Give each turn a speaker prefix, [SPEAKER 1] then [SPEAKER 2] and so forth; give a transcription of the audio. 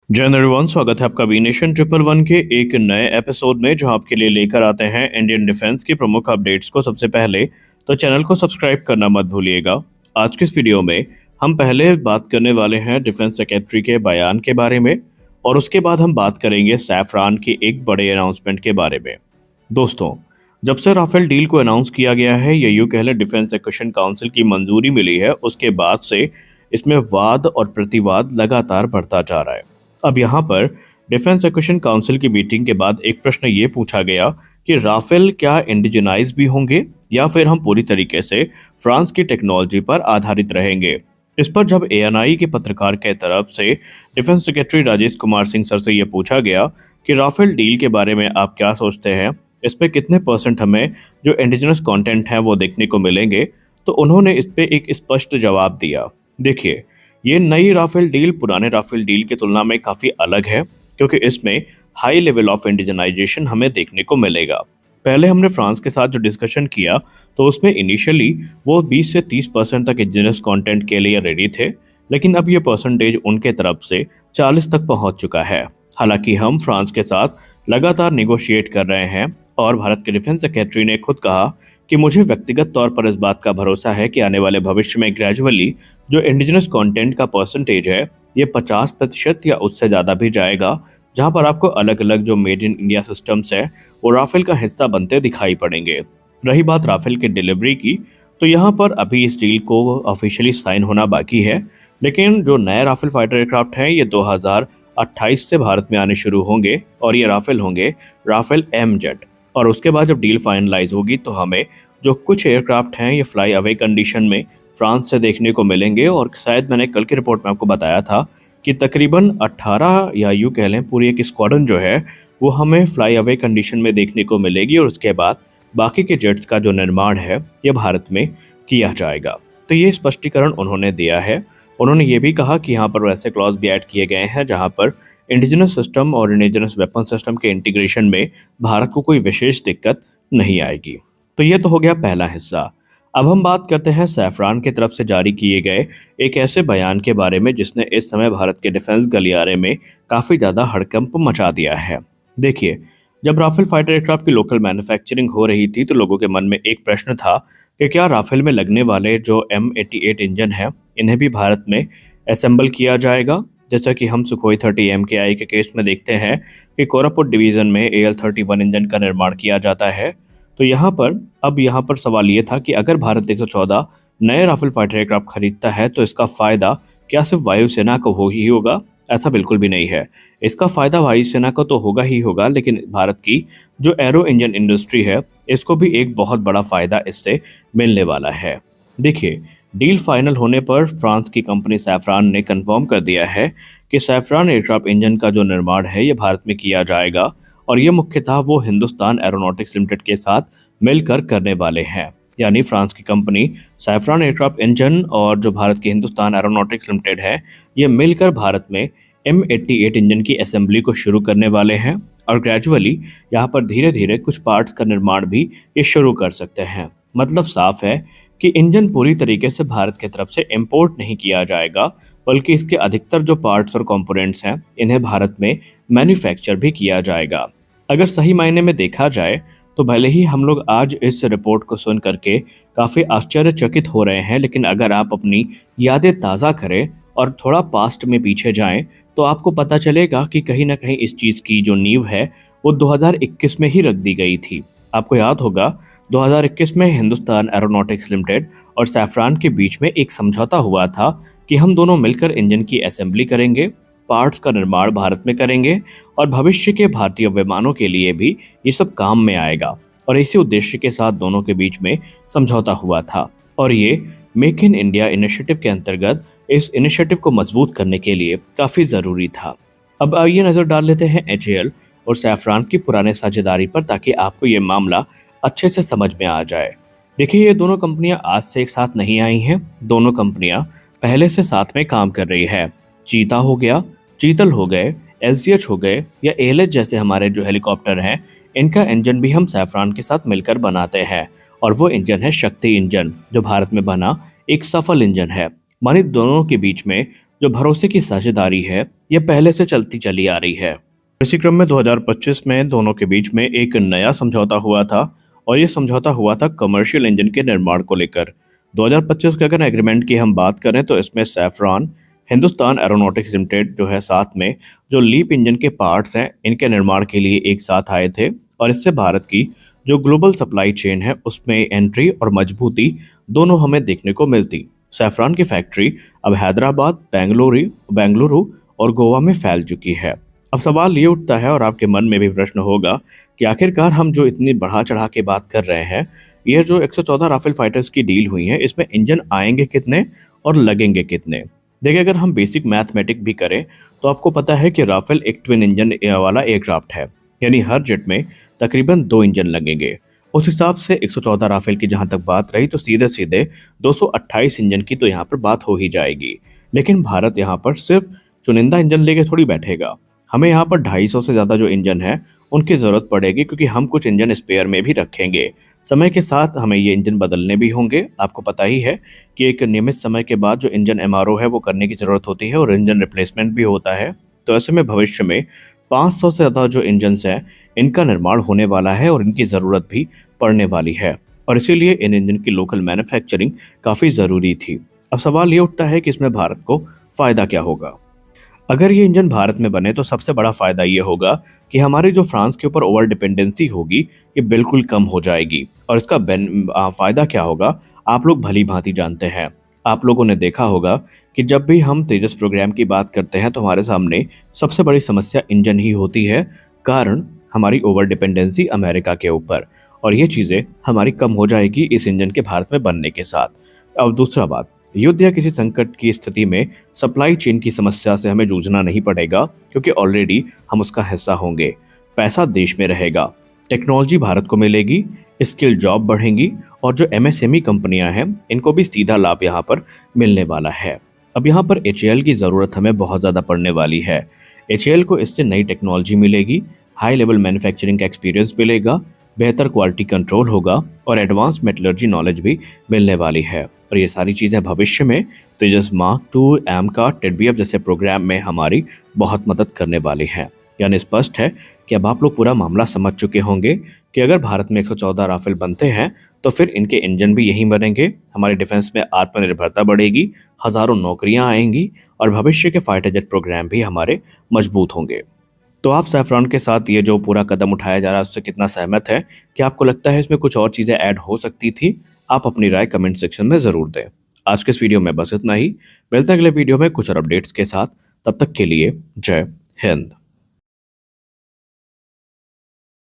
[SPEAKER 1] जय हिंद एवरीवन, स्वागत है आपका वी नेशन ट्रिपल वन के एक नए एपिसोड में, जो आपके लिए लेकर आते हैं इंडियन डिफेंस की प्रमुख अपडेट्स को सबसे पहले। तो चैनल को सब्सक्राइब करना मत भूलिएगा। आज की इस वीडियो में हम पहले बात करने वाले हैं डिफेंस सेक्रेटरी के बयान के बारे में, और उसके बाद हम बात करेंगे सैफरान के एक बड़े अनाउंसमेंट के बारे में। दोस्तों, जब से राफेल डील को अनाउंस किया गया है, या यूं कह लें डिफेंस एक्विजिशन काउंसिल की मंजूरी मिली है, उसके बाद से इसमें वाद और प्रतिवाद लगातार बढ़ता जा रहा है। अब यहाँ पर डिफेंस एक्विजिशन काउंसिल की मीटिंग के बाद एक प्रश्न ये पूछा गया कि राफेल क्या इंडिजनाइज भी होंगे, या फिर हम पूरी तरीके से फ्रांस की टेक्नोलॉजी पर आधारित रहेंगे। इस पर जब एएनआई के पत्रकार के तरफ से defence secretary Rajesh Kumar Singh sir से ये पूछा गया कि राफेल डील के बारे में आप क्या सोचते हैं, इस पे कितने % हमें जो इंडिजिनस कंटेंट है वो देखने को मिलेंगे, तो उन्होंने इस पे एक स्पष्ट जवाब दिया। देखिए, ये नई राफेल डील पुराने राफेल डील की तुलना में काफ़ी अलग है, क्योंकि इसमें हाई लेवल ऑफ इंडिजनाइजेशन हमें देखने को मिलेगा। पहले हमने फ्रांस के साथ जो डिस्कशन किया, तो उसमें इनिशियली वो 20 से 30% तक इंडिजिनस कंटेंट के लिए रेडी थे, लेकिन अब ये परसेंटेज उनके तरफ से 40 तक पहुंच चुका है। हालांकि हम फ्रांस के साथ लगातार निगोशिएट कर रहे हैं, और भारत के डिफेंस सेक्रेटरी ने खुद कहा कि मुझे व्यक्तिगत तौर पर इस बात का भरोसा है कि आने वाले भविष्य में ग्रेजुअली जो इंडिजिनस कंटेंट का परसेंटेज है, ये 50% या उससे ज़्यादा भी जाएगा, जहां पर आपको अलग अलग जो मेड इन इंडिया सिस्टम्स है वो राफेल का हिस्सा बनते दिखाई पड़ेंगे। रही बात राफेल के डिलीवरी की, तो यहाँ पर अभी इस डील को ऑफिशियली साइन होना बाकी है, लेकिन जो नए राफेल फाइटर एयरक्राफ्ट हैं ये 2028 से भारत में आने शुरू होंगे, और ये राफेल होंगे राफेल एम जेट। और उसके बाद जब डील फाइनलाइज होगी, तो हमें जो कुछ एयरक्राफ्ट हैं ये फ्लाई अवे कंडीशन में फ्रांस से देखने को मिलेंगे, और शायद मैंने कल की रिपोर्ट में आपको बताया था कि तकरीबन 18 या यूँ कह लें पूरी एक स्क्वाड्रन जो है वो हमें फ्लाई अवे कंडीशन में देखने को मिलेगी, और उसके बाद बाकी के जेट्स का जो निर्माण है ये भारत में किया जाएगा। तो ये स्पष्टीकरण उन्होंने दिया है। उन्होंने ये भी कहा कि यहाँ पर वैसे क्लॉज भी ऐड किए गए हैं जहाँ पर इंडिजिनस सिस्टम और इंडिजिनस वेपन सिस्टम के इंटीग्रेशन में भारत को कोई विशेष दिक्कत नहीं आएगी। तो ये तो हो गया पहला हिस्सा। अब हम बात करते हैं सैफरान की तरफ से जारी किए गए एक ऐसे बयान के बारे में जिसने इस समय भारत के डिफेंस गलियारे में काफ़ी ज़्यादा हड़कंप मचा दिया है। देखिए, जब राफेल फाइटर एयरक्राफ्ट की लोकल मैन्युफैक्चरिंग हो रही थी, तो लोगों के मन में एक प्रश्न था कि क्या राफेल में लगने वाले जो M88 इंजन है इन्हें भी भारत में असेंबल किया जाएगा, जैसा कि हम सुखोई 30 MKI के केस में देखते हैं कि कोरापुट डिवीज़न में AL-31 इंजन का निर्माण किया जाता है। तो यहाँ पर सवाल ये था कि अगर भारत 114 नए राफेल फाइटर एयरक्राफ्ट खरीदता है, तो इसका फ़ायदा क्या सिर्फ वायुसेना को हो ही होगा? ऐसा बिल्कुल भी नहीं है। इसका फ़ायदा वायुसेना को तो होगा ही होगा, लेकिन भारत की जो एरो इंजन इंडस्ट्री है, इसको भी एक बहुत बड़ा फ़ायदा इससे मिलने वाला है। देखिए, डील फाइनल होने पर फ्रांस की कंपनी सैफरान ने कंफर्म कर दिया है कि सैफरान एयरक्राफ्ट इंजन का जो निर्माण है ये भारत में किया जाएगा, और ये मुख्यतः वो हिंदुस्तान एरोनॉटिक्स लिमिटेड के साथ मिलकर करने वाले हैं। यानी फ्रांस की कंपनी सैफरान एयरक्राफ्ट इंजन और जो भारत की हिंदुस्तान एरोनॉटिक्स लिमिटेड है, ये मिलकर भारत में M88 इंजन की असेंबली को शुरू करने वाले हैं, और ग्रेजुअली यहाँ पर धीरे धीरे कुछ पार्ट्स का निर्माण भी ये शुरू कर सकते हैं। मतलब साफ है कि इंजन पूरी तरीके से भारत की तरफ से इंपोर्ट नहीं किया जाएगा, बल्कि इसके अधिकतर जो पार्ट्स और कंपोनेंट्स हैं इन्हें भारत में मैन्युफैक्चर भी किया जाएगा। अगर सही मायने में देखा जाए, तो भले ही हम लोग आज इस रिपोर्ट को सुन करके काफ़ी आश्चर्यचकित हो रहे हैं, लेकिन अगर आप अपनी यादें ताज़ा करें और थोड़ा पास्ट में पीछे जाएं, तो आपको पता चलेगा कि कहीं ना कहीं इस चीज़ की जो नींव है वो 2021 में ही रख दी गई थी। आपको याद होगा, 2021 में हिंदुस्तान एरोनॉटिक्स लिमिटेड और सैफरान के बीच में एक समझौता हुआ था कि हम दोनों मिलकर इंजन की असेंबली करेंगे, पार्ट्स का निर्माण भारत में करेंगे, और भविष्य के भारतीय विमानों के लिए भी ये सब काम में आएगा। और इसी उद्देश्य के साथ दोनों के बीच में समझौता हुआ था, और ये मेक इन इंडिया इनिशिएटिव के अंतर्गत इस इनिशिएटिव को मजबूत करने के लिए काफ़ी ज़रूरी था। अब आइए नज़र डाल लेते हैं HAL और सैफरान की पुराने साझेदारी पर, ताकि आपको ये मामला अच्छे से समझ में आ जाए। देखिए, ये दोनों कंपनियां आज से एक साथ नहीं आई हैं। दोनों कंपनियां पहले से साथ में काम कर रही है। चीता हो गया, चीतल हो गए, LCH हो गए, या ALH जैसे हमारे जो हेलीकॉप्टर हैं, इनका इंजन भी हम सैफरान के साथ मिलकर बनाते हैं, और वो इंजन है शक्ति इंजन, जो भारत में बना एक सफल इंजन है। मानी दोनों के बीच में जो भरोसे की साझेदारी है, ये पहले से चलती चली आ रही है। इसी क्रम में 2025 में दोनों के बीच में एक नया समझौता हुआ था और ये समझौता हुआ था कमर्शियल इंजन के निर्माण को लेकर। 2025 के अगर एग्रीमेंट की हम बात करें तो इसमें सैफरॉन, हिंदुस्तान एरोनॉटिक्स लिमिटेड जो है, साथ में जो लीप इंजन के पार्ट्स हैं इनके निर्माण के लिए एक साथ आए थे और इससे भारत की जो ग्लोबल सप्लाई चेन है उसमें एंट्री और मजबूती दोनों हमें देखने को मिलती। सैफरॉन की फैक्ट्री अब हैदराबाद, बेंगलुरु और गोवा में फैल चुकी है। अब सवाल ये उठता है और आपके मन में भी प्रश्न होगा कि आखिरकार हम जो इतनी बढ़ा चढ़ा के बात कर रहे हैं, ये जो 114 राफेल फाइटर्स की डील हुई है इसमें इंजन आएंगे कितने और लगेंगे कितने। देखिए, अगर हम बेसिक मैथमेटिक भी करें तो आपको पता है कि राफेल एक ट्विन इंजन वाला एयरक्राफ्ट है, यानी हर जेट में तकरीबन 2 इंजन लगेंगे। उस हिसाब से 114 राफेल की जहां तक बात रही तो सीधे सीधे 228 इंजन की तो यहाँ पर बात हो ही जाएगी। लेकिन भारत यहाँ पर सिर्फ चुनिंदा इंजन लेके थोड़ी बैठेगा। हमें यहाँ पर 250 से ज़्यादा जो इंजन है उनकी ज़रूरत पड़ेगी, क्योंकि हम कुछ इंजन स्पेयर में भी रखेंगे। समय के साथ हमें ये इंजन बदलने भी होंगे। आपको पता ही है कि एक नियमित समय के बाद जो इंजन एमआरओ है वो करने की ज़रूरत होती है और इंजन रिप्लेसमेंट भी होता है। तो ऐसे में भविष्य में 500 से ज़्यादा जो इंजन्स हैं इनका निर्माण होने वाला है और इनकी ज़रूरत भी पड़ने वाली है और इसीलिए इन इंजन की लोकल मैन्युफैक्चरिंग काफ़ी ज़रूरी थी। अब सवाल ये उठता है कि इसमें भारत को फ़ायदा क्या होगा। अगर ये इंजन भारत में बने तो सबसे बड़ा फायदा ये होगा कि हमारी जो फ्रांस के ऊपर ओवर डिपेंडेंसी होगी ये बिल्कुल कम हो जाएगी। और इसका फायदा क्या होगा आप लोग भली भांति जानते हैं। आप लोगों ने देखा होगा कि जब भी हम तेजस प्रोग्राम की बात करते हैं तो हमारे सामने सबसे बड़ी समस्या इंजन ही होती है, कारण हमारी ओवर डिपेंडेंसी अमेरिका के ऊपर। और ये चीज़ें हमारी कम हो जाएगी इस इंजन के भारत में बनने के साथ। अब दूसरा बात, युद्ध या किसी संकट की स्थिति में सप्लाई चेन की समस्या से हमें जूझना नहीं पड़ेगा, क्योंकि ऑलरेडी हम उसका हिस्सा होंगे। पैसा देश में रहेगा, टेक्नोलॉजी भारत को मिलेगी, स्किल जॉब बढ़ेंगी और जो एमएसएमई कंपनियां हैं इनको भी सीधा लाभ यहाँ पर मिलने वाला है। अब यहाँ पर एचएएल की ज़रूरत हमें बहुत ज़्यादा पड़ने वाली है। एचएएल को इससे नई टेक्नोलॉजी मिलेगी, हाई लेवल मैन्युफैक्चरिंग का एक्सपीरियंस मिलेगा, बेहतर क्वालिटी कंट्रोल होगा और एडवांस मेटलर्जी नॉलेज भी मिलने वाली है। और ये सारी चीज़ें भविष्य में तेजस मार्क 2, एमका, टेडबीएफ जैसे प्रोग्राम में हमारी बहुत मदद करने वाली हैं। यानी स्पष्ट है कि अब आप लोग पूरा मामला समझ चुके होंगे कि अगर भारत में 114 राफेल बनते हैं तो फिर इनके इंजन भी यहीं बनेंगे, हमारे डिफेंस में आत्मनिर्भरता बढ़ेगी, हज़ारों नौकरियां आएंगी और भविष्य के फाइटर जेट प्रोग्राम भी हमारे मजबूत होंगे। तो आप सैफरॉन के साथ ये जो पूरा कदम उठाया जा रहा है उससे कितना सहमत है? क्या आपको लगता है इसमें कुछ और चीज़ें ऐड हो सकती थी? आप अपनी राय कमेंट सेक्शन में ज़रूर दें। आज के इस वीडियो में बस इतना ही। मिलते हैं अगले वीडियो में कुछ और अपडेट्स के साथ। तब तक के लिए जय हिंद।